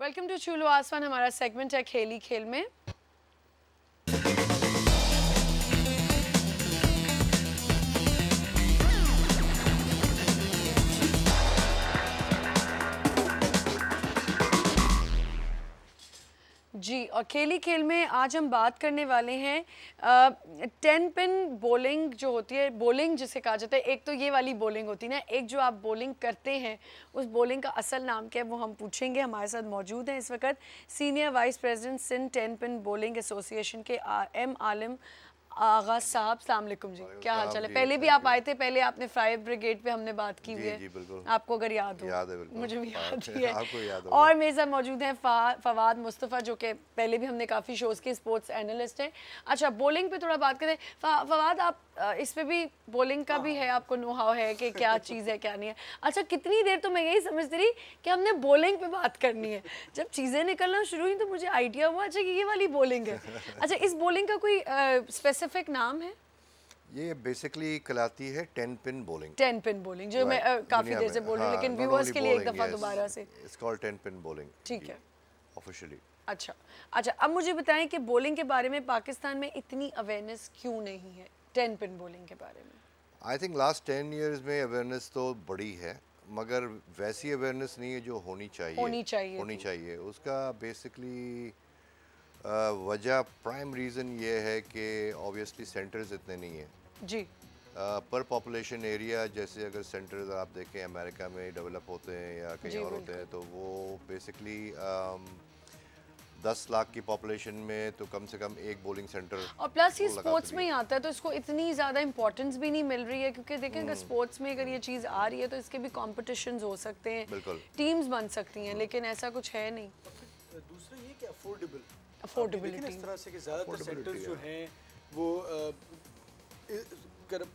Welcome to चूलो आसमान। हमारा segment है खेली खेल में। जी, और खेली खेल में आज हम बात करने वाले हैं 10 पिन बॉलिंग जो होती है, बॉलिंग जिसे कहा जाता है। एक तो ये वाली बॉलिंग होती है ना, एक जो आप बॉलिंग करते हैं उस बॉलिंग का असल नाम क्या है वो हम पूछेंगे। हमारे साथ मौजूद हैं इस वक्त senior vice president Sindh 10 pin bowling association M Alim आलिम आगा साहब। अस्सलाम वालेकुम जी, क्या हाल चाल है? पहले भी आप आए थे, पहले आपने फायर ब्रिगेड पे हमने बात की हुई है। जी, बिल्कुल। आपको अगर याद हो? याद है, बिल्कुल। मुझे भी याद ही है। आपको याद होगा। और मेरे साथ मौजूद हैं फवाद मुस्तफ़ा, जो कि पहले भी हमने काफ़ी शोज़ के स्पोर्ट्स एनालिस्ट हैं। अच्छा, बॉलिंग पे थोड़ा बात करें। फवाद, आप इस पे भी बॉलिंग का भी है, आपको नो हाउ है कि क्या चीज़ है क्या नहीं है। अच्छा, कितनी देर तो मैं यही समझती रही कि हमने बॉलिंग पे बात करनी है। जब चीज़ें निकलना शुरू हुई तो मुझे आइडिया हुआ अच्छा कि ये वाली बॉलिंग है। अच्छा, इस बॉलिंग का कोई स्पेसिफिक नाम है? ये बेसिकली कहलाती है 10 पिन बॉलिंग। 10 पिन बॉलिंग जो मैं काफ़ी देर से बोल रही हूँ, लेकिन व्यूअर्स के लिए एक दफ़ा दोबारा से। It's called 10 pin bowling. ठीक है, ऑफिशियली। अच्छा, अब मुझे बताएं कि बॉलिंग के बारे में पाकिस्तान में इतनी अवेयरनेस क्यों नहीं है 10 पिन बॉलिंग के बारे में? आई थिंक लास्ट 10 इयर्स में अवेयरनेस तो बड़ी है, मगर वैसी अवेयरनेस नहीं है जो होनी चाहिए। उसका बेसिकली वजह, प्राइम रीज़न ये है कि ऑब्वियसली सेंटर्स इतने नहीं हैं जी। पर पॉपुलेशन एरिया। जैसे अगर सेंटर्स आप देखें अमेरिका में डेवलप होते हैं या कहीं और होते हैं, तो वो बेसिकली 10 लाख की पॉपुलेशन में तो कम से कम एक बॉलिंग सेंटर। और प्लस ये स्पोर्ट्स में ही आता है तो इसको इतनी ज़्यादा इंपॉर्टेंस भी नहीं मिल रही है, क्योंकि देखें अगर स्पोर्ट्स में अगर ये चीज़ आ रही है तो इसके भी कॉम्पिटिशन्स हो सकते हैं, बिल्कुल टीम्स बन सकती हैं, लेकिन ऐसा कुछ है नहीं। दूसरा ये कि अफोर्डेबिलिटी इस तरह से कि ज़्यादातर सेंटर्स जो हैं वो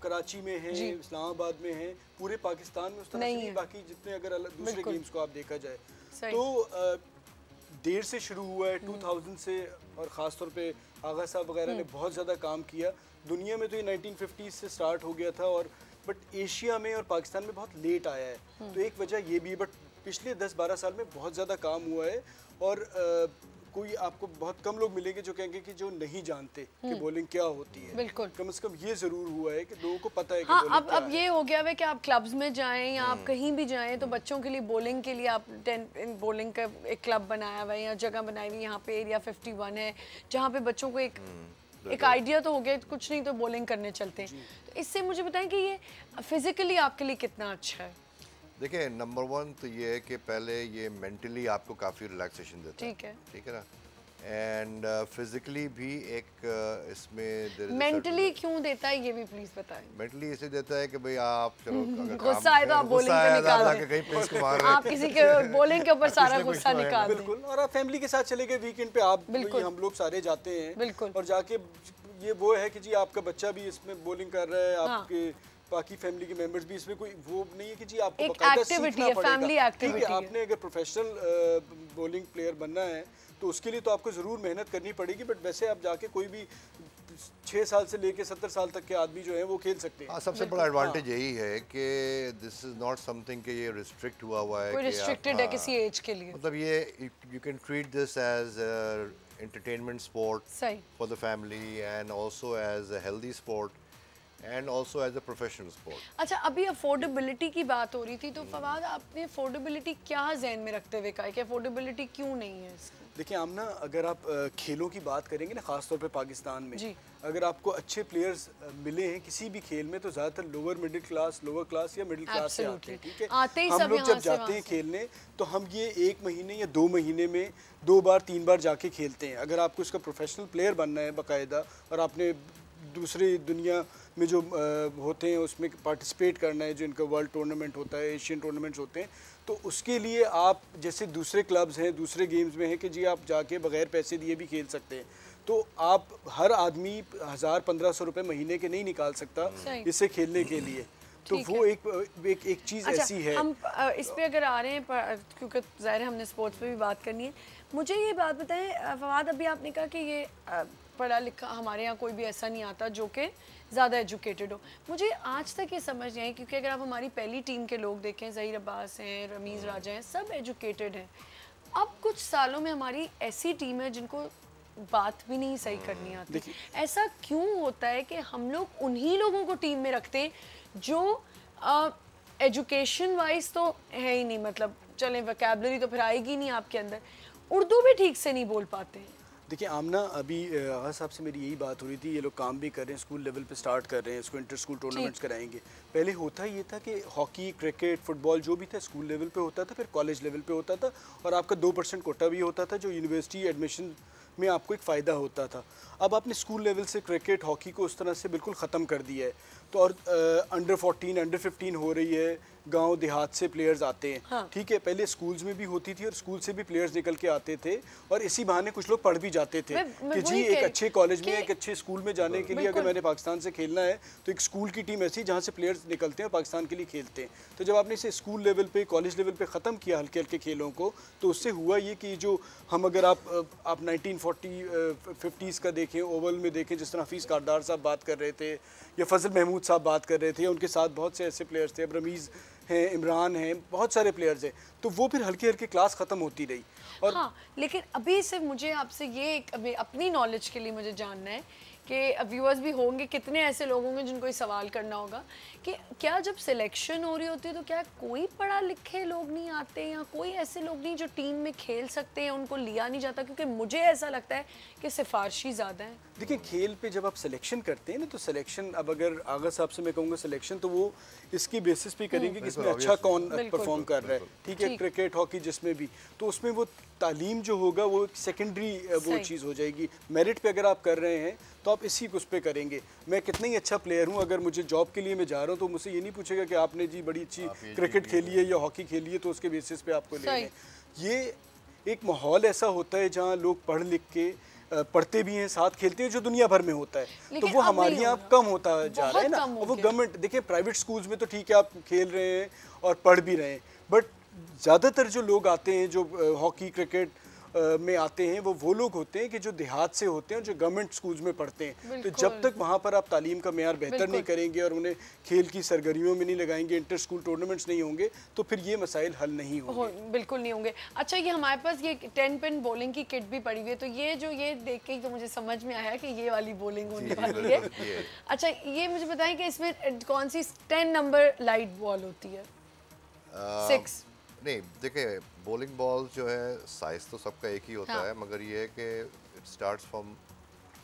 कराची में हैं, इस्लामाबाद में हैं, पूरे पाकिस्तान में उस तरह से नहीं। बाकी जितने अगर दूसरे गेम्स को आप देखा जाए तो देर से शुरू हुआ है 2000 से, और ख़ास तौर पे आगा साहब वगैरह ने बहुत ज़्यादा काम किया। दुनिया में तो ये 1950s से स्टार्ट हो गया था, और बट एशिया में और पाकिस्तान में बहुत लेट आया है। तो एक वजह ये भी है, बट पिछले 10-12 साल में बहुत ज़्यादा काम हुआ है। और कोई आपको बहुत कम लोग मिलेंगे जो कहेंगे कि जो नहीं जानते कि बॉलिंग क्या होती है। बिल्कुल, कम से कम ये जरूर हुआ है कि लोगों को पता है कि हाँ, अब ये हो गया है कि आप क्लब्स में जाएं या आप कहीं भी जाएं तो बच्चों के लिए बॉलिंग के लिए आप 10 बॉलिंग का एक क्लब बनाया हुआ है या जगह बनाई हुई। यहाँ पे एरिया 51 है जहाँ पे बच्चों को एक आइडिया तो हो गया, कुछ नहीं तो बॉलिंग करने चलते हैं। तो इससे मुझे बताएं कि ये फिजिकली आपके लिए कितना अच्छा है? देखिए, नंबर 1 तो ये है कि पहले ये मेंटली आपको काफ़ी रिलैक्सेशन देता है। ठीक है ना, एंड फिजिकली भी एक इसमें मेंटली क्यों देता है ये भी प्लीज बताएं। मेंटली इसे देता है कि भाई आप चलो गुस्सा आए तो आप बॉलिंग पे निकाल दें, आप किसी के बॉलिंग के ऊपर सारा गुस्सा निकाल दें। बिल्कुल, और आप फैमिली के साथ चले गए वीकेंड पे, आप हम लोग सारे जाते हैं बिल्कुल, और जाके ये वो है कि जी आपका बच्चा भी इसमें बॉलिंग कर रहा है, आपके बाकी फैमिली के मेंबर्स भी, इसमें कोई वो नहीं है कि जी आपको बकायदा सीखना पड़ेगा। फैमिली एक्टिविटी है। आपने अगर प्रोफेशनल बॉलिंग प्लेयर बनना है तो उसके लिए तो आपको ज़रूर मेहनत करनी पड़ेगी, बट वैसे आप जाके कोई भी 6 साल से लेके 70 साल तक के आदमी जो है वो खेल सकते हैं। हाँ, सबसे बड़ा एडवांटेज यही है कि दिस इज नॉट समथिंग कि ये रिस्ट्रिक्ट हुआ है, कोई रिस्ट्रिक्टेड है किसी एज के लिए। मतलब ये you can treat this as entertainment sport for the family and also as a healthy sport and also as a professional sport. अच्छा, अभी अफोर्डेबिलिटी की बात हो रही थी, तो फवाद आपने अफोर्डेबिलिटी क्या ज़हन में रखते हुए कहा कि अफोर्डेबिलिटी क्यों नहीं है इसकी? देखिए आमना, अगर आप खेलों की बात करेंगे ना, खासतौर पे पाकिस्तान में अगर आपको अच्छे प्लेयर्स मिले हैं किसी भी खेल में तो ज़्यादातर लोअर क्लास या मिडिल क्लास से आते हैं। ठीक है, हम लोग जब जाते हैं खेलने तो हम ये 1 महीने या 2 महीने में 2 बार 3 बार जाके खेलते हैं। अगर आपको इसका प्रोफेशनल प्लेयर बनना है बाकायदा, और आपने दूसरी दुनिया में जो होते हैं उसमें पार्टिसिपेट करना है, जो इनका वर्ल्ड टूर्नामेंट होता है, एशियन टूर्नामेंट्स होते हैं, तो उसके लिए आप जैसे दूसरे क्लब्स हैं, दूसरे गेम्स में हैं कि जी आप जाके बगैर पैसे दिए भी खेल सकते हैं। तो आप हर आदमी 1000-1500 रुपये महीने के नहीं निकाल सकता इससे खेलने के लिए। तो वो एक चीज़ ऐसी है। हम इस पे अगर आ रहे हैं क्योंकि ज़ाहिर है हमने स्पोर्ट्स पे भी बात करनी है। मुझे ये बात बताएं फवाद, अभी आपने कहा कि ये पढ़ा लिखा हमारे यहाँ कोई भी ऐसा नहीं आता जो कि ज़्यादा एजुकेटेड हो। मुझे आज तक ये समझ नहीं आई, क्योंकि अगर आप हमारी पहली टीम के लोग देखें, ज़हीर अब्बास हैं, रमीज़ राजा हैं, सब एजुकेटेड हैं। अब कुछ सालों में हमारी ऐसी टीम है जिनको बात भी नहीं सही करनी आती। ऐसा क्यों होता है कि हम लोग उन्हीं लोगों को टीम में रखते हैं जो एजुकेशन वाइज तो है ही नहीं, मतलब चलें वोकैबुलरी तो फिर आएगी नहीं आपके अंदर, उर्दू भी ठीक से नहीं बोल पाते हैं। देखिए आमना, अभी आगा साहब से मेरी यही बात हो रही थी, ये लोग काम भी कर रहे हैं, स्कूल लेवल पे स्टार्ट कर रहे हैं, इसको इंटर स्कूल टूर्नामेंट्स कराएंगे। पहले होता ये था कि हॉकी, क्रिकेट, फुटबॉल जो भी था स्कूल लेवल पे होता था, फिर कॉलेज लेवल पे होता था, और आपका 2% कोटा भी होता था जो यूनिवर्सिटी एडमिशन में आपको एक फ़ायदा होता था। अब आपने स्कूल लेवल से क्रिकेट, हॉकी को उस तरह से बिल्कुल ख़त्म कर दिया है, तो और अंडर 14, अंडर 15 हो रही है, गांव देहात से प्लेयर्स आते हैं। हाँ। ठीक है, पहले स्कूल्स में भी होती थी और स्कूल से भी प्लेयर्स निकल के आते थे, और इसी बहाने कुछ लोग पढ़ भी जाते थे कि जी एक अच्छे कॉलेज में, एक अच्छे स्कूल में जाने के लिए अगर मैंने पाकिस्तान से खेलना है तो एक स्कूल की टीम ऐसी जहाँ से प्लेयर्स निकलते हैं और पाकिस्तान के लिए खेलते हैं। तो जब आपने इसे स्कूल लेवल पे, कॉलेज लेवल पे ख़त्म किया हल्के हल्के खेलों को, तो उससे हुआ ये कि जो हम अगर आप 1940-50s का देखें, ओवल में देखें, जिस तरह हफीज़ कारदार साहब बात कर रहे थे या फजल महमूद साहब बात कर रहे थे, उनके साथ बहुत से ऐसे प्लेयर्स थे, अब रमीज़ हैं, इमरान हैं, बहुत सारे प्लेयर्स हैं, तो वो फिर हल्की हल्की क्लास ख़त्म होती रही। और हाँ, लेकिन अभी से मुझे आपसे ये अभी अपनी नॉलेज के लिए मुझे जानना है कि व्यूअर्स भी होंगे, कितने ऐसे लोग होंगे जिनको ये सवाल करना होगा कि क्या जब सिलेक्शन हो रही होती है तो क्या कोई पढ़ा लिखे लोग नहीं आते, या कोई ऐसे लोग नहीं जो टीम में खेल सकते हैं, उनको लिया नहीं जाता? क्योंकि मुझे ऐसा लगता है कि सिफारशी ज़्यादा है। देखिए खेल पे जब आप सिलेक्शन करते हैं ना, तो सिलेक्शन, अब अगर आगा साहब से मैं कहूँगा सिलेक्शन तो वो इसकी बेसिस पे करेंगे कि इसमें अच्छा कौन परफॉर्म कर रहा है। ठीक है, क्रिकेट, हॉकी जिसमें भी, तो उसमें वो तालीम जो होगा वो सेकेंडरी वो चीज़ हो जाएगी। मेरिट पे अगर आप कर रहे हैं तो आप इसी उस पे करेंगे। मैं कितना ही अच्छा प्लेयर हूँ, अगर मुझे जॉब के लिए मैं जा रहा हूँ तो मुझसे ये नहीं पूछेगा कि आपने जी बड़ी अच्छी क्रिकेट खेली है या हॉकी खेली है तो उसके बेसिस पे आपको ले लें। ये एक माहौल ऐसा होता है जहाँ लोग पढ़ लिख के पढ़ते भी हैं, साथ खेलते हैं, जो दुनिया भर में होता है, तो वो हमारे यहाँ कम होता जा रहा है ना। और वो गवर्नमेंट, देखिए प्राइवेट स्कूल्स में तो ठीक है आप खेल रहे हैं और पढ़ भी रहे हैं, बट ज़्यादातर जो लोग आते हैं जो हॉकी क्रिकेट में आते हैं वो लोग होते हैं कि जो देहात से होते हैं, जो गवर्नमेंट स्कूल्स में पढ़ते हैं। तो जब तक वहाँ पर आप तालीम का मेयार बेहतर नहीं करेंगे और उन्हें खेल की सरगर्मियों में नहीं लगाएंगे, इंटर स्कूल टूर्नामेंट्स नहीं होंगे, तो फिर ये मसाइल हल नहीं होंगे। बिल्कुल नहीं होंगे। अच्छा, ये हमारे पास ये 10 पिन बॉलिंग की किट भी पड़ी हुई है, तो ये जो ये देख के तो मुझे समझ में आया कि ये वाली बॉलिंग होने वाली है। अच्छा, ये मुझे बताएं कि इसमें कौन सी 10 नंबर लाइट बॉल होती है? 6 नहीं, देखिए बॉलिंग बॉल जो है साइज तो सबका एक ही होता है, मगर ये है कि इट स्टार्ट्स फ्रॉम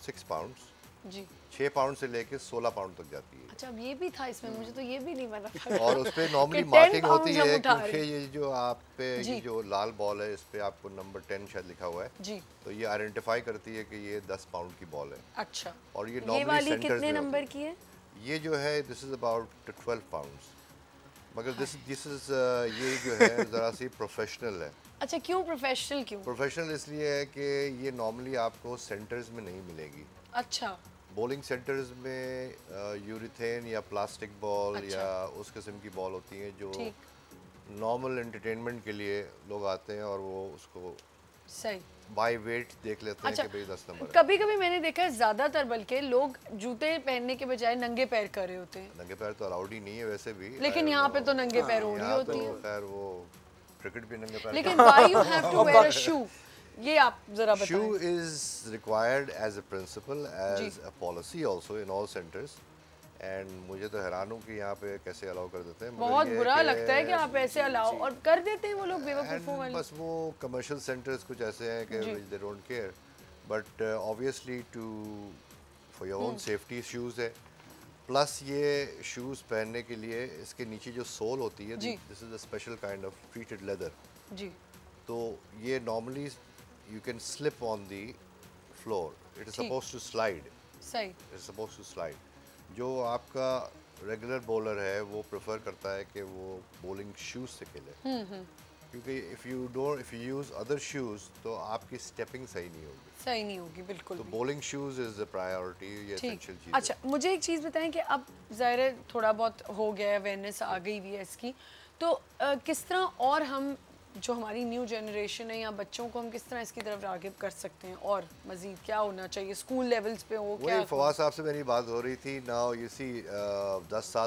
6 पाउंड्स जी, 6 पाउंड से लेके 16 पाउंड तक जाती है। अच्छा, अब ये भी था इसमें, मुझे तो ये भी नहीं पता था। और उस पे नॉर्मली मार्किंग होती है क्योंकि ये जो आप पे ये जो लाल बॉल है इस पे आपको नंबर 10 शायद लिखा हुआ है जी, तो ये आइडेंटिफाई करती है कि ये 10 पाउंड की बॉल है। अच्छा, और ये नॉर्मली सेंटर्स में कितने नंबर की है? ये जो है दिस इज अबाउट 12 पाउंड्स, मगर दिस इज ये जो है ज़रा सी प्रोफेशनल है। अच्छा, क्यों प्रोफेशनल? क्यों प्रोफेशनल? इसलिए है कि ये नॉर्मली आपको सेंटर्स में नहीं मिलेगी। अच्छा, बॉलिंग सेंटर्स में यूरिथेन या प्लास्टिक बॉल या उस किस्म की बॉल होती हैं जो नॉर्मल एंटरटेनमेंट के लिए लोग आते हैं और वो उसको सही बाय वेट देख लेते हैं कि भाई 10 नंबर है। कभी कभी मैंने देखा है ज़्यादातर बल्कि लोग जूते पहनने के बजाय नंगे पैर कर रहे होते हैं। नंगे पैर तो अलाउड ही नहीं है वैसे भी, लेकिन यहाँ पे तो नंगे पैर हो रही होती है। खैर वो क्रिकेट भी नंगे पैर, लेकिन why you have to wear a shoe? ये आप जरा बताएं। Shoe is required as a principle, as a policy also in all centers. And मुझे तो हैरान हूँ कि यहाँ पे कैसे अलाउ कर देते हैं। बहुत बुरा लगता है कि आप ऐसे अलाउ और कर देते हैं वो लोग बेवकूफ़ों वाले। बस वो कमर्शियल सेंटर्स कुछ ऐसे हैं कि they don't care, but obviously to for your own safety shoes है। प्लस ये शूज़ पहनने के लिए इसके नीचे जो सोल होती है, this is a special kind of treated leather जी, तो ये normally you can slip on the floor, it is supposed to slide. सही, it is supposed to slide. जो आपका रेगुलर बॉलर है वो प्रेफर करता है कि वो बॉलिंग शूज से खेले, क्योंकि if you use other shoes तो आपकी स्टेपिंग सही नहीं होगी। बिल्कुल। तो bowling shoes is the priority, ये एसेंशियल चीज। अच्छा, मुझे एक चीज़ बताएं कि अब ज़ाहिर है थोड़ा बहुत हो गया है, अवेयरनेस आ गई भी है इसकी, तो किस तरह और हम जो हमारी न्यू जनरेशन है या बच्चों को हम किस तरह इसकी तरफ राग़िब कर सकते हैं, और मज़ीद क्या होना चाहिए स्कूल लेवल्स पे हो? क्या फवाद साहब से मेरी बात हो रही थी, नाउ यू सी 10 साल